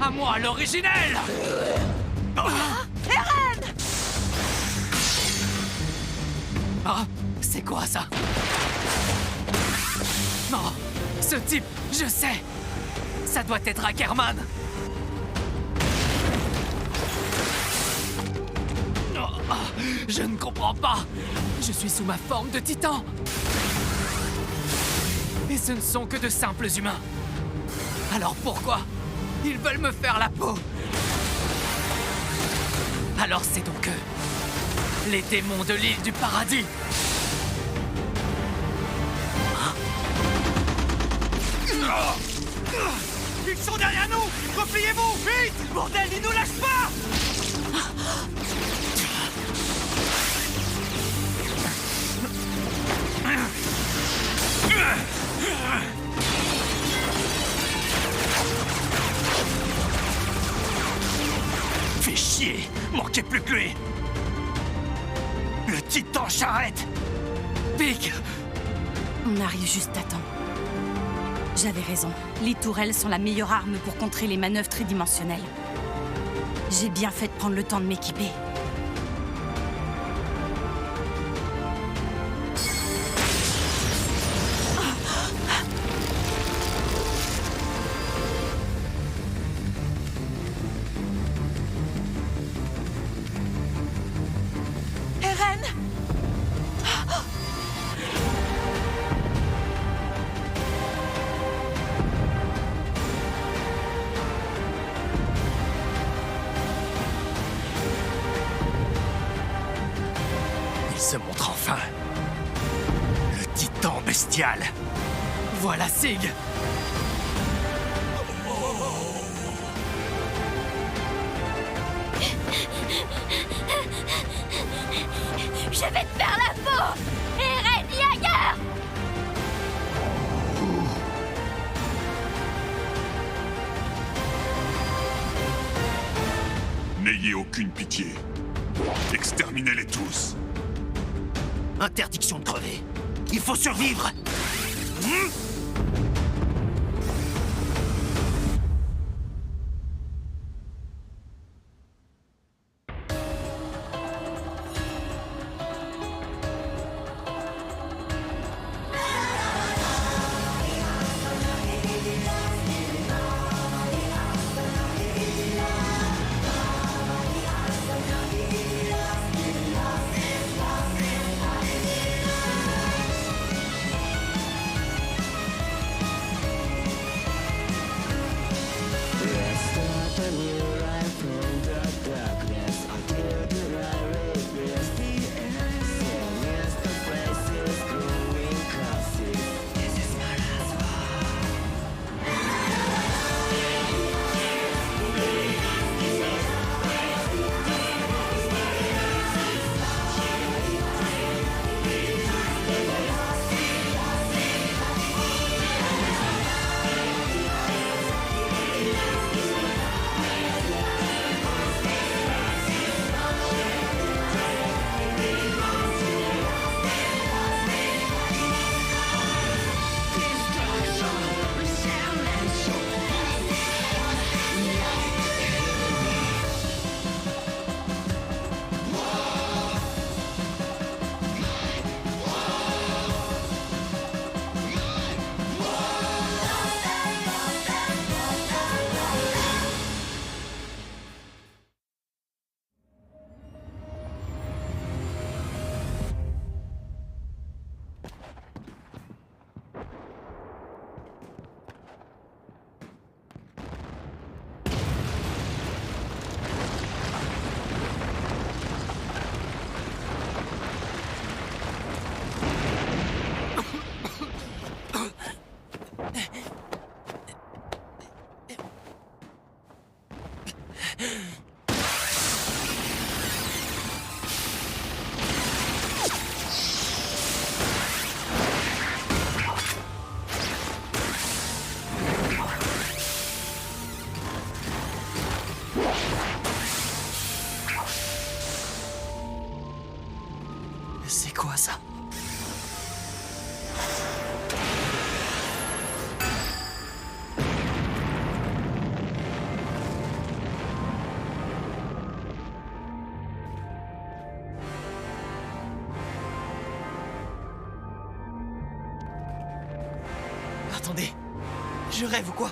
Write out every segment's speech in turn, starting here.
À moi, l'originel! Eren! Ah, c'est quoi ça? Non, ce type, je sais! Ça doit être Ackerman! Oh, je ne comprends pas! Je suis sous ma forme de titan! Et ce ne sont que de simples humains! Alors pourquoi ils veulent me faire la peau? Alors c'est donc eux, les démons de l'île du paradis! Ils sont derrière nous! Repliez-vous, vite! Bordel, ils nous lâchent pas! Fais chier! Manquez plus que lui! Le titan charrette! Pique! On arrive juste à temps. J'avais raison. Les tourelles sont la meilleure arme pour contrer les manœuvres tridimensionnelles. J'ai bien fait de prendre le temps de m'équiper. Eren! Il se montre enfin. Le titan bestial. Voilà Sig. Je vais te faire la peau! Eren Jaeger! N'ayez aucune pitié. Exterminez-les tous. Interdiction de crever. Il faut survivre. C'est quoi ça? Attendez, je rêve ou quoi?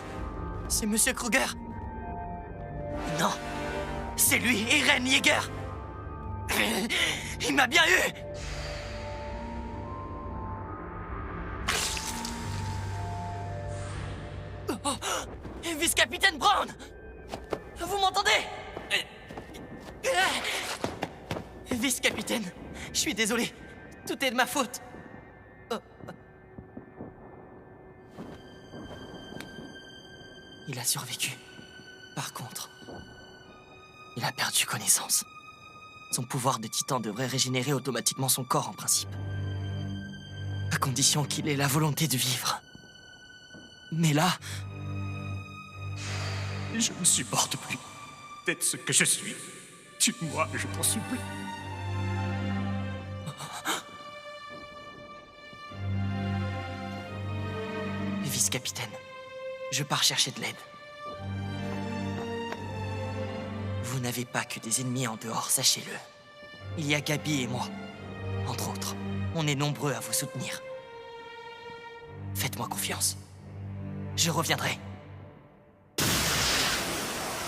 C'est Monsieur Kruger? Non, c'est lui, Eren Yeager. Il m'a bien eu. Oh, Vice-Capitaine Brown! Vous m'entendez? Vice-Capitaine, je suis désolé. Tout est de ma faute. Il a survécu. Par contre, il a perdu connaissance. Son pouvoir de titan devrait régénérer automatiquement son corps en principe. À condition qu'il ait la volonté de vivre. Mais là... Je ne supporte plus d'être ce que je suis. Tue-moi, je t'en supplie. Vice-Capitaine, je pars chercher de l'aide. Vous n'avez pas que des ennemis en dehors, sachez-le. Il y a Gabi et moi, entre autres. On est nombreux à vous soutenir. Faites-moi confiance. Je reviendrai.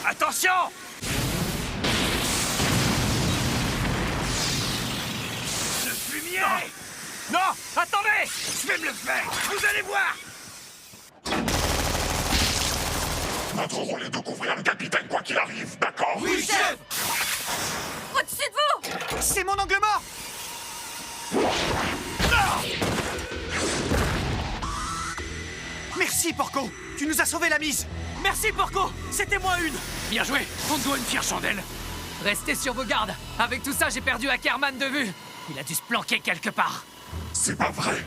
Attention! Le fumier! Non! Attendez! Je vais me le faire! Vous allez voir! Notre rôle est de couvrir le capitaine quoi qu'il arrive, d'accord? Oui, chef! Au-dessus de vous! C'est mon angle mort! Merci, Porco! Tu nous as sauvé la mise! Merci, Porco! C'était moi une! Bien joué! On te doit une fière chandelle! Restez sur vos gardes! Avec tout ça, j'ai perdu Ackerman de vue! Il a dû se planquer quelque part! C'est pas vrai.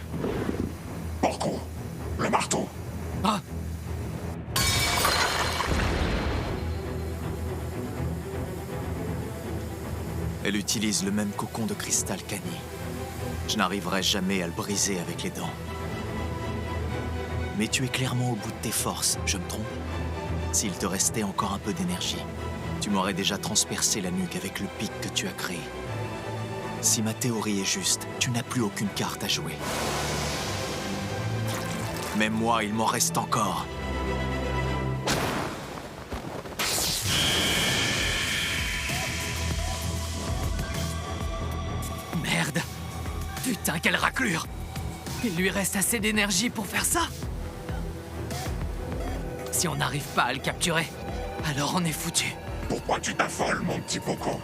Porco, le marteau. Ah! Elle utilise le même cocon de cristal qu'Annie. Je n'arriverai jamais à le briser avec les dents. Mais tu es clairement au bout de tes forces, je me trompe? S'il te restait encore un peu d'énergie, tu m'aurais déjà transpercé la nuque avec le pic que tu as créé. Si ma théorie est juste, tu n'as plus aucune carte à jouer. Même moi, il m'en reste encore. Merde! Putain, quelle raclure! Il lui reste assez d'énergie pour faire ça? Si on n'arrive pas à le capturer, alors on est foutu. Pourquoi tu t'affoles, mon petit Poco?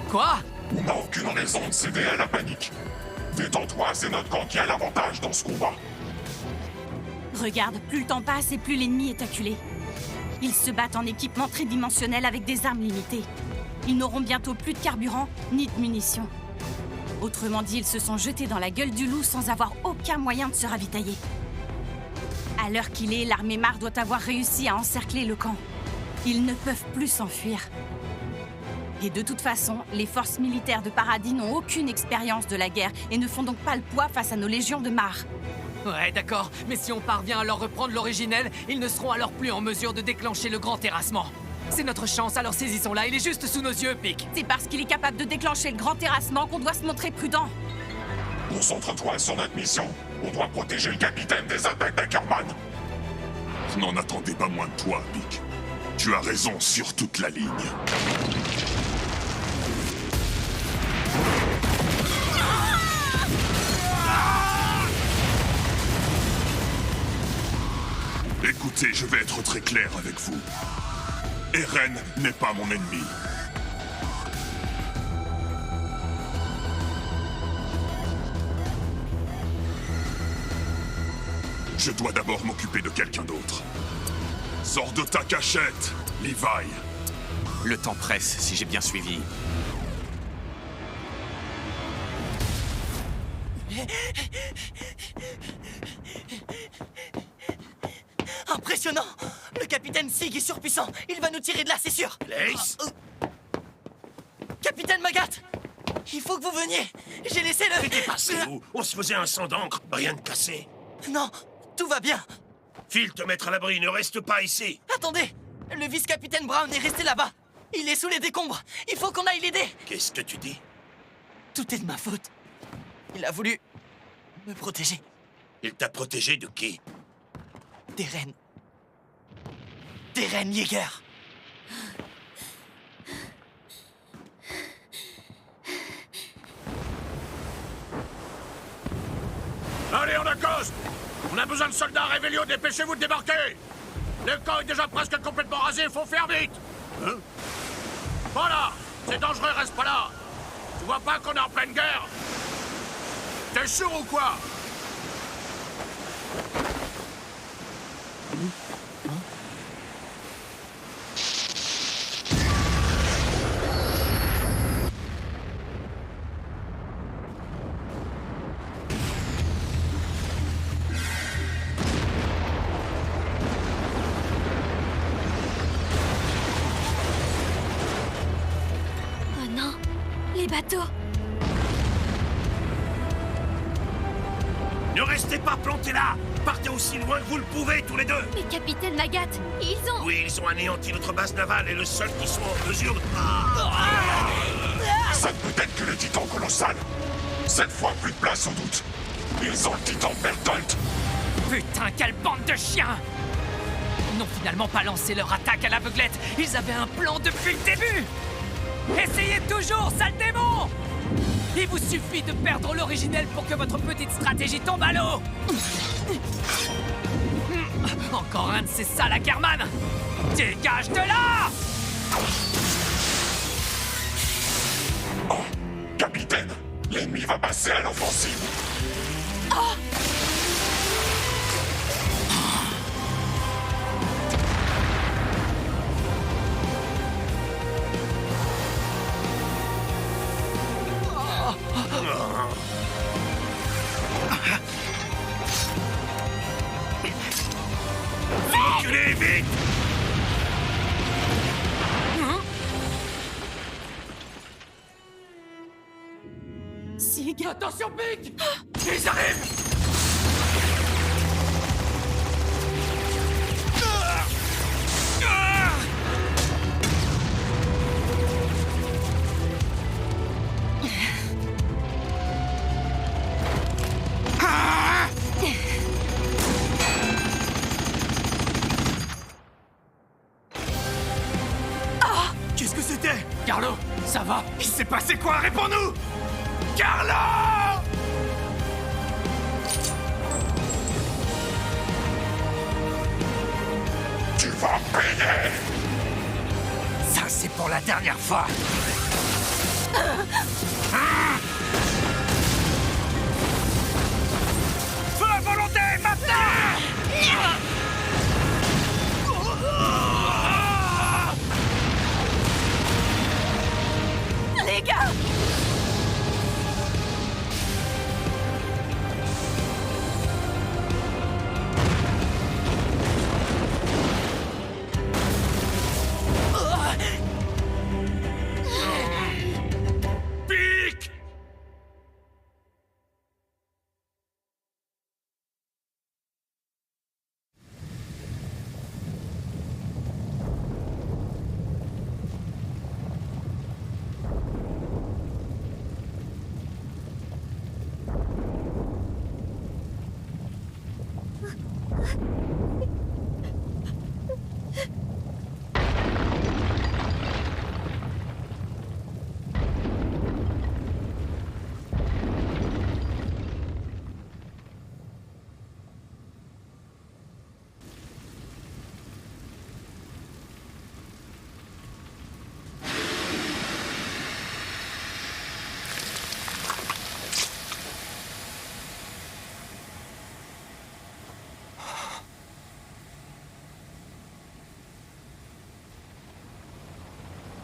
Quoi? On n'a aucune raison de céder à la panique. Détends-toi, c'est notre camp qui a l'avantage dans ce combat. Regarde, plus le temps passe et plus l'ennemi est acculé. Ils se battent en équipement tridimensionnel avec des armes limitées. Ils n'auront bientôt plus de carburant ni de munitions. Autrement dit, ils se sont jetés dans la gueule du loup sans avoir aucun moyen de se ravitailler. À l'heure qu'il est, l'armée Mar doit avoir réussi à encercler le camp. Ils ne peuvent plus s'enfuir. Et de toute façon, les forces militaires de Paradis n'ont aucune expérience de la guerre et ne font donc pas le poids face à nos légions de Mar. Ouais, d'accord, mais si on parvient à leur reprendre l'originel, ils ne seront alors plus en mesure de déclencher le grand terrassement. C'est notre chance, alors saisissons-la, il est juste sous nos yeux, Pic. C'est parce qu'il est capable de déclencher le grand terrassement qu'on doit se montrer prudent. Concentre-toi sur notre mission. On doit protéger le capitaine des attaques d'Ackerman. Je n'en attendais pas moins de toi, Pic. Tu as raison sur toute la ligne. Écoutez, je vais être très clair avec vous. Eren n'est pas mon ennemi. Je dois d'abord m'occuper de quelqu'un d'autre. Sors de ta cachette, Levi. Le temps presse, si j'ai bien suivi. Impressionnant! Le capitaine Sig est surpuissant. Il va nous tirer de là, c'est sûr. Lace? Capitaine Magat! Il faut que vous veniez. J'ai laissé le... Qu'était passé, vous? On se faisait un sang d'encre, rien de cassé. Non, tout va bien. File te mettre à l'abri, ne reste pas ici. Attendez! Le vice-capitaine Brown est resté là-bas. Il est sous les décombres. Il faut qu'on aille l'aider. Qu'est-ce que tu dis? Tout est de ma faute. Il a voulu me protéger. Il t'a protégé de qui? Deren. Deren Yeager. Allez, on accoste! On a besoin de soldats Révélio, dépêchez-vous de débarquer! Le camp est déjà presque complètement rasé, faut faire vite! Hein? Voilà! C'est dangereux, reste pas là! Tu vois pas qu'on est en pleine guerre? T'es sûr ou quoi? Oh non, les bateaux. Ne restez pas plantés là! Partez aussi loin que vous le pouvez, tous les deux! Mais capitaine Magat, ils ont... Oui, ils ont anéanti notre base navale et le seul qui soit en mesure de... Ça ne peut être que le titan colossal. Cette fois, plus de place au doute. Ils ont le titan Bertolt. Putain, quelle bande de chiens! Ils n'ont finalement pas lancé leur attaque à l'aveuglette. Ils avaient un plan depuis le début. Essayez toujours, sale démon! Il vous suffit de perdre l'originel pour que votre petite stratégie tombe à l'eau. Encore un de ces sales Ackerman! Dégage de là! Oh, capitaine, l'ennemi va passer à l'offensive. Reculez, vite! Sig, Attention, Pic! Ils arrivent! Qu'est-ce que c'était? Carlo, ça va? Il s'est passé quoi? Réponds-nous! Carlo! Tu vas payer. Ça, c'est pour la dernière fois! Feu à volonté, maintenant! les gars! Pique!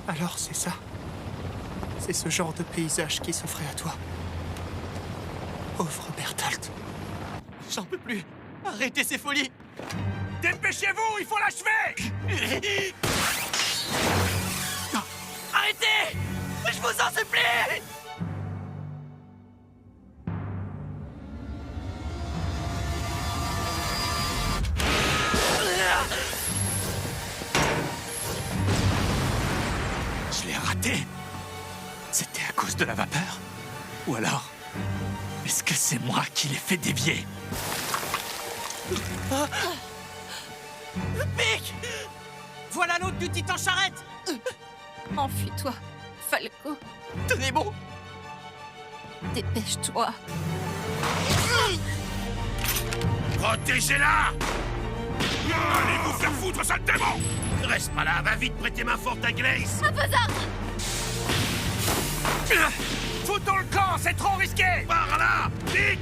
Alors c'est ça. C'est ce genre de paysage qui s'offrait à toi. Pauvre Bertolt. J'en peux plus. Arrêtez ces folies. Dépêchez-vous, il faut l'achever! Arrêtez! Je vous en supplie! Je l'ai raté. C'était à cause de la vapeur? Ou alors, est-ce que c'est moi qui l'ai fait dévier? Pic! Voilà l'autre du titan charrette! Enfuis-toi, Falco. Tenez bon! Dépêche-toi. Protégez-la! Allez vous faire foutre, sale démon! Reste pas là, va vite prêter main forte à Glace! Foutons le camp, c'est trop risqué! Par là! Vite!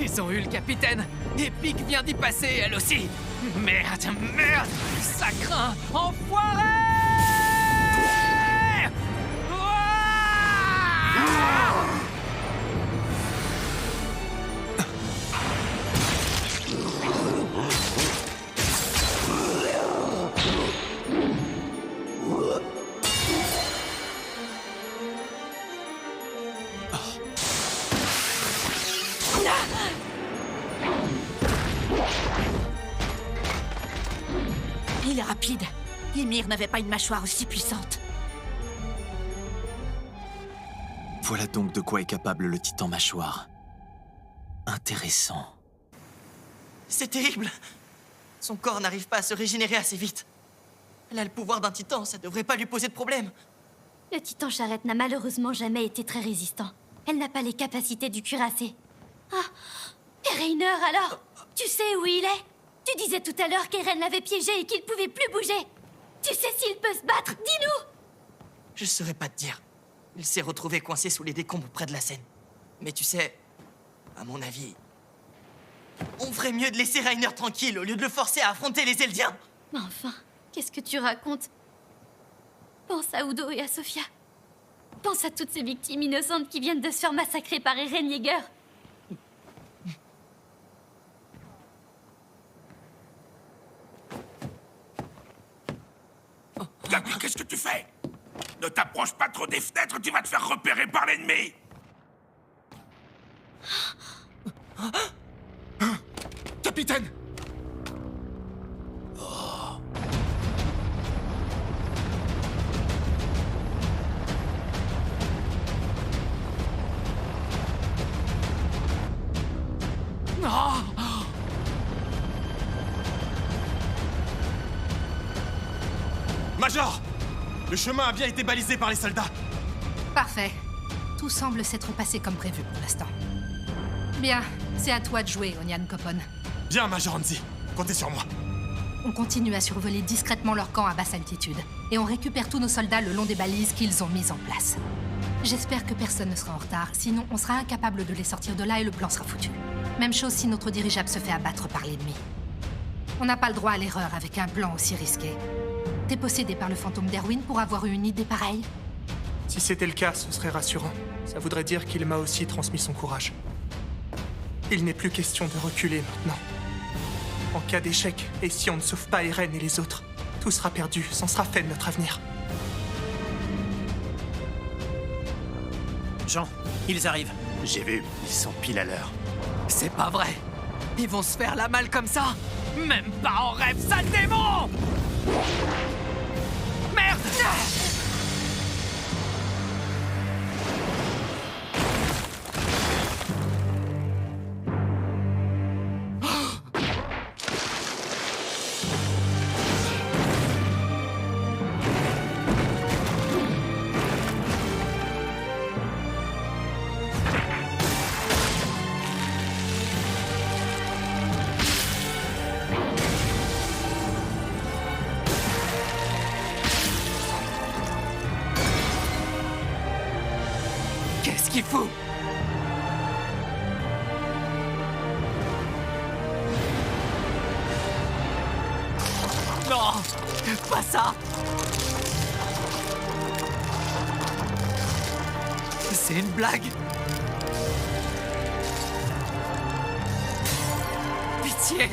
Ils ont eu le capitaine. Et Pic vient d'y passer, elle aussi. Merde, merde! Ça craint! Enfoiré! Ouah! Il est rapide. Ymir n'avait pas une mâchoire aussi puissante. Voilà donc de quoi est capable le titan mâchoire. Intéressant. C'est terrible! Son corps n'arrive pas à se régénérer assez vite. Elle a le pouvoir d'un titan, ça devrait pas lui poser de problème. Le titan charrette n'a malheureusement jamais été très résistant. Elle n'a pas les capacités du cuirassé. Ah! Et Rainer, alors? Tu sais où il est? Tu disais tout à l'heure qu'Eren l'avait piégé et qu'il pouvait plus bouger. Tu sais s'il peut se battre? Dis-nous! Je saurais pas te dire. Il s'est retrouvé coincé sous les décombres près de la Seine. Mais tu sais, à mon avis, on ferait mieux de laisser Rainer tranquille au lieu de le forcer à affronter les Eldiens. Mais enfin, qu'est-ce que tu racontes? Pense à Udo et à Sofia. Pense à toutes ces victimes innocentes qui viennent de se faire massacrer par Eren Yeager. Gabi, qu'est-ce que tu fais? Ne t'approche pas trop des fenêtres, tu vas te faire repérer par l'ennemi! Capitaine! Major! Le chemin a bien été balisé par les soldats. Parfait. Tout semble s'être passé comme prévu pour l'instant. Bien, c'est à toi de jouer, Onian Kopon. Bien, Major Hanzi. Comptez sur moi. On continue à survoler discrètement leur camp à basse altitude. Et on récupère tous nos soldats le long des balises qu'ils ont mises en place. J'espère que personne ne sera en retard, sinon on sera incapable de les sortir de là et le plan sera foutu. Même chose si notre dirigeable se fait abattre par l'ennemi. On n'a pas le droit à l'erreur avec un plan aussi risqué. T'es possédé par le fantôme d'Erwin pour avoir eu une idée pareille? Si c'était le cas, ce serait rassurant. Ça voudrait dire qu'il m'a aussi transmis son courage. Il n'est plus question de reculer maintenant. En cas d'échec, et si on ne sauve pas Eren et les autres, tout sera perdu, c'en sera fait de notre avenir. Jean, ils arrivent. J'ai vu, ils sont pile à l'heure. C'est pas vrai. Ils vont se faire la malle comme ça? Même pas en rêve, sale démon! Merde! Qu'est-ce qu'il fout? Non! Pas ça! C'est une blague! Pitié!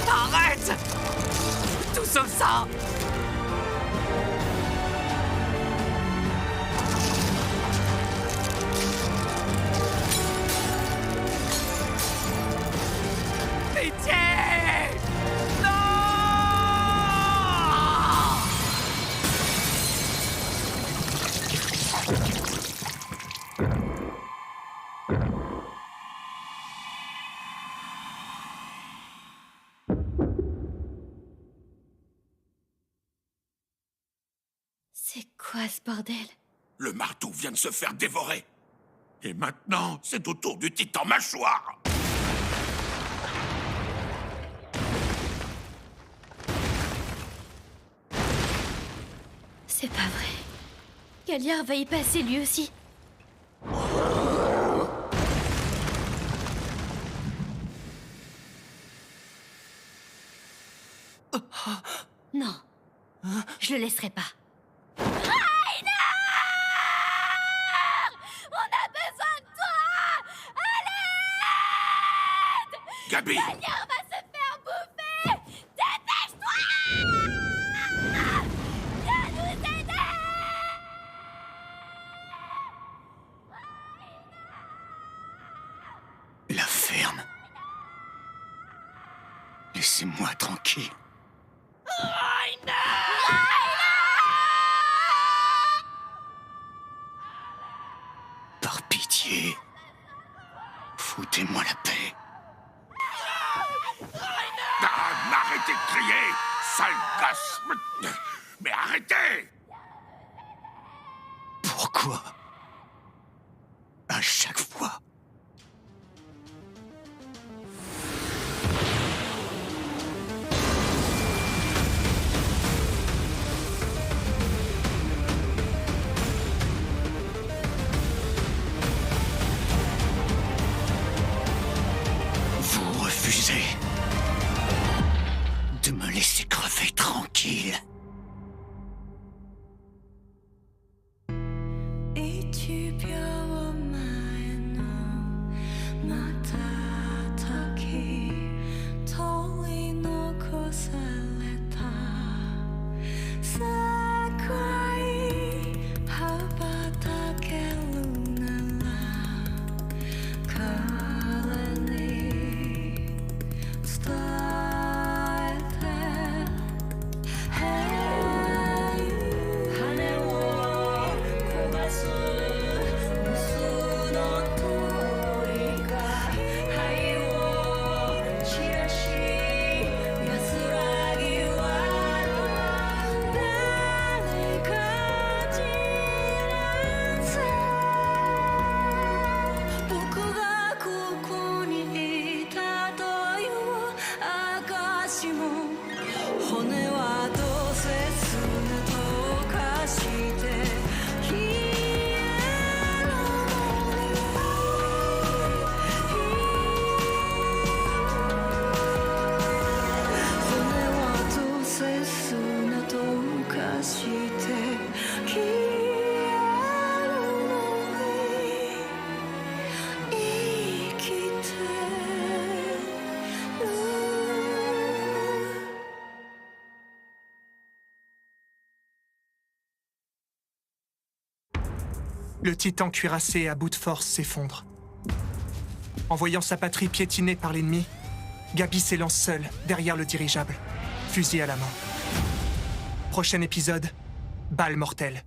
Arrête! Tout sauf ça! Pitié! Non! quoi ce bordel? Le marteau vient de se faire dévorer. Et maintenant, c'est au tour du titan mâchoire. C'est pas vrai. Galliard va y passer lui aussi. Non. Je le laisserai pas. Rainer! On a besoin de toi! À l'aide! Gabi! Galliard va se faire bouffer! Dépêche-toi! Viens nous aider! La ferme. Laissez-moi tranquille. Par pitié, foutez-moi la paix. Arrêtez de crier, sale gosse! Mais arrêtez! Pourquoi? À chaque fois. Vous refusez de me laisser crever tranquille. Le titan cuirassé à bout de force s'effondre. En voyant sa patrie piétinée par l'ennemi, Gabi s'élance seule derrière le dirigeable, fusil à la main. Prochain épisode, balle mortelle.